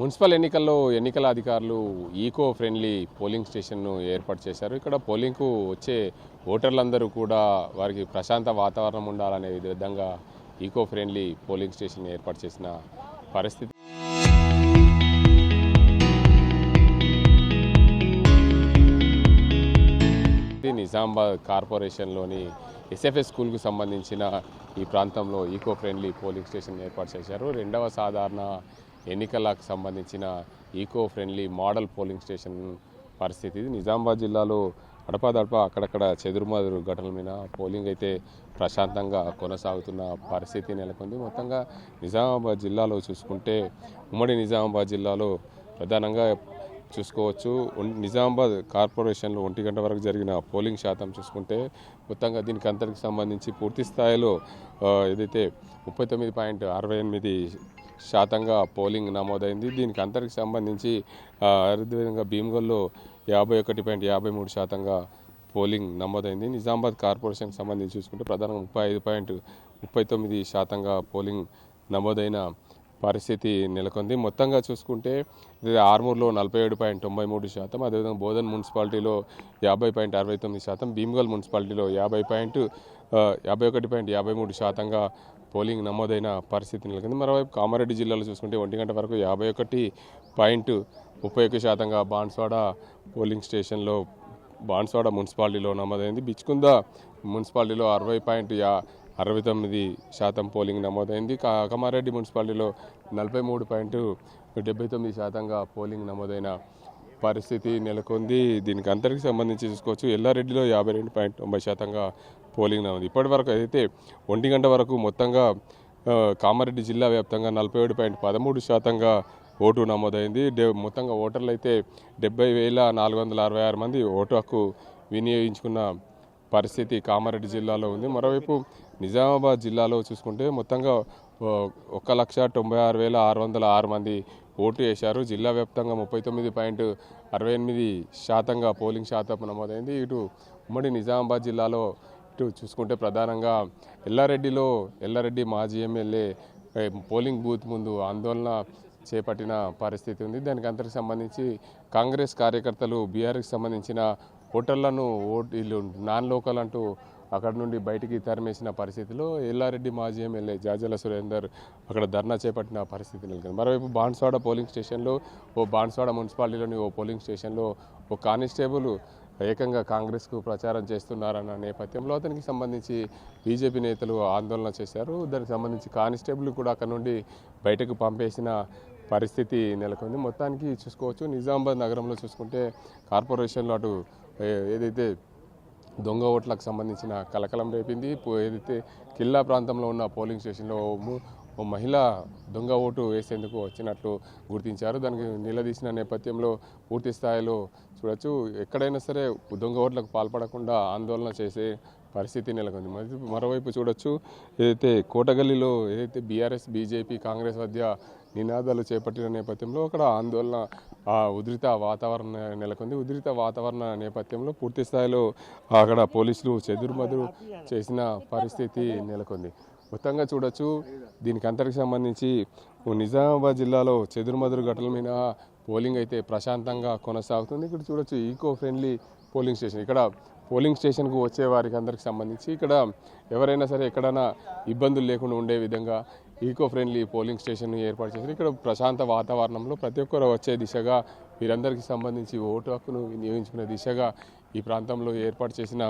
Municipal ఎన్నికల అధికారులు eco friendly polling స్టేషన్ను ఏర్పాటు చేశారు. ఇక్కడ పోలింగ్కు వచ్చే ఓటర్లందరూ కూడా వారికి ప్రశాంత వాతావరణం ఉండాలనే విధంగా ఈకో ఫ్రెండ్లీ పోలింగ్ స్టేషన్ ఏర్పాటు చేసిన పరిస్థితి. నిజామాబాద్ కార్పొరేషన్లోని ఎస్ఎఫ్ఎస్ స్కూల్కు సంబంధించిన ఈ ప్రాంతంలో ఈకో ఫ్రెండ్లీ పోలింగ్ స్టేషన్ ఏర్పాటు చేశారు. రెండవ సాధారణ ఎన్నికలకు సంబంధించిన eco friendly model polling station పరిస్థితి. నిజామాబాద్ జిల్లాలో అడపాదడప అక్కడక్కడ చెదురుమదురు ఘటనల మీద పోలింగ్ అయితే ప్రశాంతంగా కొనసాగుతున్న పరిస్థితి నెలకొంది. మొత్తంగా నిజామాబాద్ జిల్లాలో చూసుకుంటే ఉమ్మడి నిజామాబాద్ జిల్లాలో ప్రధానంగా చూసుకోవచ్చు. నిజామాబాద్ కార్పొరేషన్లో 1 గంట వరకు జరిగిన పోలింగ్ శాతం చూసుకుంటే మొత్తంగా దీనికి అంతటికి సంబంధించి పూర్తి స్థాయిలో ఏదైతే 39.68% పోలింగ్ నమోదైంది. దీనికి అంతటికి సంబంధించి అదేవిధంగా భీమ్గల్లో 51.53% పోలింగ్ నమోదైంది. నిజామాబాద్ కార్పొరేషన్కి సంబంధించి చూసుకుంటే ప్రధానంగా 35.39% పోలింగ్ నమోదైన పరిస్థితి నెలకొంది. మొత్తంగా చూసుకుంటే ఆర్మూర్లో 47.93%, అదేవిధంగా బోధన్ మున్సిపాలిటీలో 50.69%, భీమ్గల్ మున్సిపాలిటీలో 51.53% పోలింగ్ నమోదైన పరిస్థితి నెలకొంది. మరోవైపు కామారెడ్డి జిల్లాలో చూసుకుంటే 1 గంట వరకు 51.31% బాన్స్వాడ పోలింగ్ స్టేషన్లో బాన్స్వాడ మున్సిపాలిటీలో నమోదైంది. బిచ్కుంద మున్సిపాలిటీలో 60.69% పోలింగ్ నమోదైంది. కామారెడ్డి మున్సిపాలిటీలో 43.79% పోలింగ్ నమోదైన పరిస్థితి నెలకొంది. దీనికి అంతటికి సంబంధించి చూసుకోవచ్చు. ఎల్లారెడ్డిలో 52.90% పోలింగ్ నమోదు. ఇప్పటి వరకు అయితే 1 గంట వరకు మొత్తంగా కామారెడ్డి జిల్లా వ్యాప్తంగా 47.13% ఓటు నమోదైంది. మొత్తంగా ఓటర్లు అయితే 70,466 మంది ఓటు హక్కు వినియోగించుకున్న పరిస్థితి కామారెడ్డి జిల్లాలో ఉంది. మరోవైపు నిజామాబాద్ జిల్లాలో చూసుకుంటే మొత్తంగా 1,96,606 మంది ఓటు వేశారు. జిల్లా వ్యాప్తంగా 39.68% పోలింగ్ శాతం నమోదైంది. ఇటు ఉమ్మడి నిజామాబాద్ జిల్లాలో ఇటు చూసుకుంటే ప్రధానంగా ఎల్లారెడ్డి మాజీ ఎమ్మెల్యే పోలింగ్ బూత్ ముందు ఆందోళన చేపట్టిన పరిస్థితి ఉంది. దానికి అంతటికి సంబంధించి కాంగ్రెస్ కార్యకర్తలు బీఆర్కి సంబంధించిన ఓటర్లను వీళ్ళు నాన్ లోకల్ అంటూ అక్కడ నుండి బయటికి తరిమేసిన పరిస్థితిలో ఎల్లారెడ్డి మాజీ ఎమ్మెల్యే జాజల సురేందర్ అక్కడ ధర్నా చేపట్టిన పరిస్థితి నెలకొంది. మరోవైపు బాన్స్వాడ పోలింగ్ స్టేషన్లో బాన్స్వాడ మున్సిపాలిటీలోని పోలింగ్ స్టేషన్లో కానిస్టేబుల్ ఏకంగా కాంగ్రెస్కు ప్రచారం చేస్తున్నారన్న నేపథ్యంలో అతనికి సంబంధించి బీజేపీ నేతలు ఆందోళన చేశారు. దానికి సంబంధించి కానిస్టేబుల్ కూడా అక్కడ నుండి బయటకు పంపేసిన పరిస్థితి నెలకొంది. మొత్తానికి చూసుకోవచ్చు. నిజామాబాద్ నగరంలో చూసుకుంటే కార్పొరేషన్లో అటు ఏదైతే దొంగ ఓట్లకు సంబంధించిన కలకలం రేపింది. ఏదైతే కిల్లా ప్రాంతంలో ఉన్న పోలింగ్ స్టేషన్లో ఓ మహిళ దొంగ ఓటు వేసేందుకు వచ్చినట్లు గుర్తించారు. దానికి నిలదీసిన నేపథ్యంలో పూర్తి స్థాయిలో చూడొచ్చు. ఎక్కడైనా సరే దొంగ ఓట్లకు పాల్పడకుండా ఆందోళన చేసే పరిస్థితి నెలకొంది. మరోవైపు చూడొచ్చు, ఏదైతే కోటగల్లీలో ఏదైతే బీఆర్ఎస్ బీజేపీ కాంగ్రెస్ మధ్య నినాదాలు చేపట్టిన నేపథ్యంలో అక్కడ ఆందోళన ఉద్రిక్త వాతావరణం నెలకొంది. ఉద్రిక్త వాతావరణ నేపథ్యంలో పూర్తి స్థాయిలో అక్కడ పోలీసులు చెదురుమదురు చేసిన పరిస్థితి నెలకొంది. మొత్తంగా చూడొచ్చు. దీనికి అంతటికి సంబంధించి నిజామాబాద్ జిల్లాలో చెదురుమదురు ఘటనల మీద పోలింగ్ అయితే ప్రశాంతంగా కొనసాగుతుంది. ఇక్కడ చూడొచ్చు ఈకో ఫ్రెండ్లీ పోలింగ్ స్టేషన్. ఇక్కడ పోలింగ్ స్టేషన్కు వచ్చే వారికి అందరికి సంబంధించి ఇక్కడ ఎవరైనా సరే ఎక్కడైనా ఇబ్బందులు లేకుండా ఉండే విధంగా ఈకో ఫ్రెండ్లీ పోలింగ్ స్టేషన్ ఏర్పాటు చేశారు. ఇక్కడ ప్రశాంత వాతావరణంలో ప్రతి ఒక్కరు వచ్చే దిశగా వీరందరికీ సంబంధించి ఓటు హక్కును వినియోగించుకునే దిశగా ఈ ప్రాంతంలో ఏర్పాటు చేసిన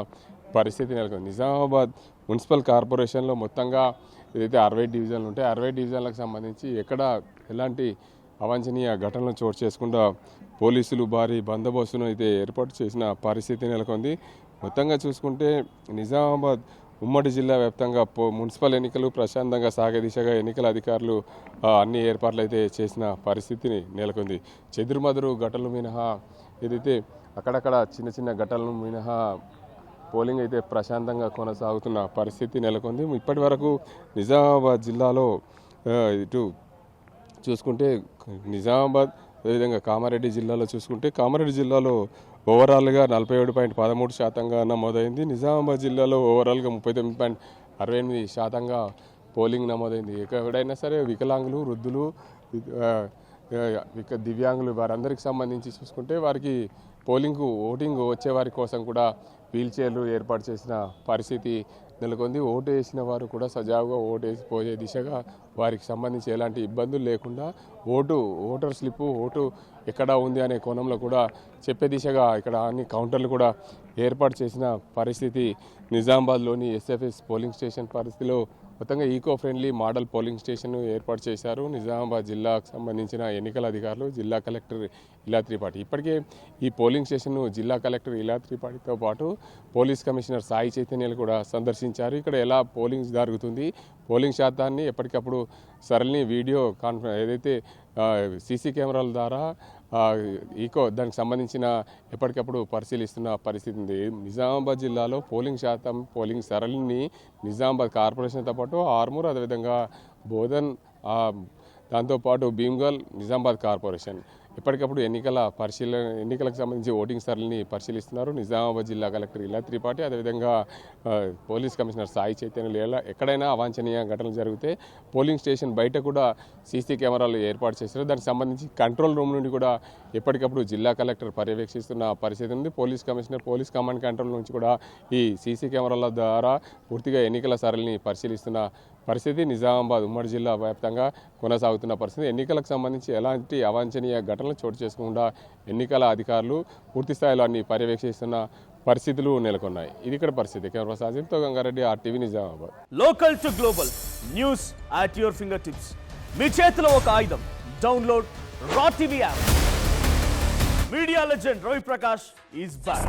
పరిస్థితి నెలకొంది. నిజామాబాద్ మున్సిపల్ కార్పొరేషన్లో మొత్తంగా ఏదైతే 60 డివిజన్లు ఉంటాయి, 60 డివిజన్లకు సంబంధించి ఎక్కడ ఎలాంటి అవాంఛనీయ ఘటనలు చోటు చేసుకుండా పోలీసులు భారీ బందోబస్తును అయితే ఏర్పాటు చేసిన పరిస్థితి నెలకొంది. మొత్తంగా చూసుకుంటే నిజామాబాద్ ఉమ్మడి జిల్లా వ్యాప్తంగా మున్సిపల్ ఎన్నికలు ప్రశాంతంగా సాగే దిశగా ఎన్నికల అధికారులు అన్ని ఏర్పాట్లు అయితే చేసిన పరిస్థితిని నెలకొంది. చెదురుమదురు ఘటనలు మినహా ఏదైతే అక్కడక్కడ చిన్న చిన్న ఘటనలు మినహా పోలింగ్ అయితే ప్రశాంతంగా కొనసాగుతున్న పరిస్థితి నెలకొంది. ఇప్పటి వరకు నిజామాబాద్ జిల్లాలో ఇటు చూసుకుంటే నిజామాబాద్ అదేవిధంగా కామారెడ్డి జిల్లాలో చూసుకుంటే కామారెడ్డి జిల్లాలో ఓవరాల్గా 47.13% నమోదైంది. నిజామాబాద్ జిల్లాలో ఓవరాల్గా 39.68% పోలింగ్ నమోదైంది. ఎక్కడైనా సరే వికలాంగులు, వృద్ధులు, దివ్యాంగులు వారందరికీ సంబంధించి చూసుకుంటే వారికి ఓటింగ్ వచ్చే వారి కోసం కూడా వీల్ చైర్లు ఏర్పాటు చేసిన పరిస్థితి నెలకొంది. ఓటు వేసిన వారు కూడా సజావుగా ఓటు వేసి పోయే దిశగా వారికి సంబంధించి ఎలాంటి ఇబ్బందులు లేకుండా ఓటర్ స్లిప్పు ఓటు ఎక్కడ ఉంది అనే కోణంలో కూడా చెప్పే దిశగా ఇక్కడ అన్ని కౌంటర్లు కూడా ఏర్పాటు చేసిన పరిస్థితి నిజామాబాద్లోని ఎస్ఎఫ్ఎస్ పోలింగ్ స్టేషన్ పరిస్థితిలో మొత్తంగా eco friendly model polling station ఏర్పాటు చేశారు నిజామాబాద్ జిల్లాకు సంబంధించిన ఎన్నికల అధికారులు, జిల్లా కలెక్టర్ ఇలా త్రిపాఠి. ఇప్పటికే ఈ పోలింగ్ స్టేషన్ను జిల్లా కలెక్టర్ ఇలా త్రిపాఠితో పాటు పోలీస్ కమిషనర్ సాయి చైతన్యలు కూడా సందర్శించారు. ఇక్కడ ఎలా పోలింగ్ జరుగుతుంది, పోలింగ్ శాతాన్ని ఎప్పటికప్పుడు సరళి వీడియో ఏదైతే సీసీ కెమెరాల ద్వారా దానికి సంబంధించిన ఎప్పటికప్పుడు పరిశీలిస్తున్న పరిస్థితి ఉంది. నిజామాబాద్ జిల్లాలో పోలింగ్ సరళిని నిజామాబాద్ కార్పొరేషన్తో పాటు ఆర్మూర్, అదేవిధంగా బోధన్, దాంతోపాటు భీమ్గల్, నిజామాబాద్ కార్పొరేషన్ ఎప్పటికప్పుడు ఎన్నికలకు సంబంధించి ఓటింగ్ సరళిని పరిశీలిస్తున్నారు. నిజామాబాద్ జిల్లా కలెక్టర్ ఇలా త్రిపాఠి, అదేవిధంగా పోలీస్ కమిషనర్ సాయి చైతన్యలు ఎక్కడైనా అవాంఛనీయ ఘటనలు జరిగితే పోలింగ్ స్టేషన్ బయట కూడా సీసీ కెమెరాలు ఏర్పాటు చేశారు. దానికి సంబంధించి కంట్రోల్ రూమ్ నుండి కూడా ఎప్పటికప్పుడు జిల్లా కలెక్టర్ పర్యవేక్షిస్తున్న పరిస్థితి ఉంది. Police commissioner, police command control నుంచి కూడా ఈ సీసీ కెమెరాల ద్వారా పూర్తిగా ఎన్నికల సరళిని పరిశీలిస్తున్న పరిస్థితి నిజామాబాద్ ఉమ్మడి జిల్లా వ్యాప్తంగా కొనసాగుతున్న పరిస్థితి. ఎన్నికలకు సంబంధించి ఎలాంటి అవాంఛనీయ ఘటనలు చోటు చేసుకోకుండా ఎన్నికల అధికారులు పూర్తి స్థాయిలో అన్ని పర్యవేక్షిస్తున్న పరిస్థితులు నెలకొన్నాయి. ఇది ఇక్కడ పరిస్థితి. కెమెరా సాజిద్తో Gangareddy, RTV Nizamabad. Local to global news at your finger tips. మీ చేతిలో ఒక ఆయుధం. Download R TV app. Media legend Ravi Prakash is back.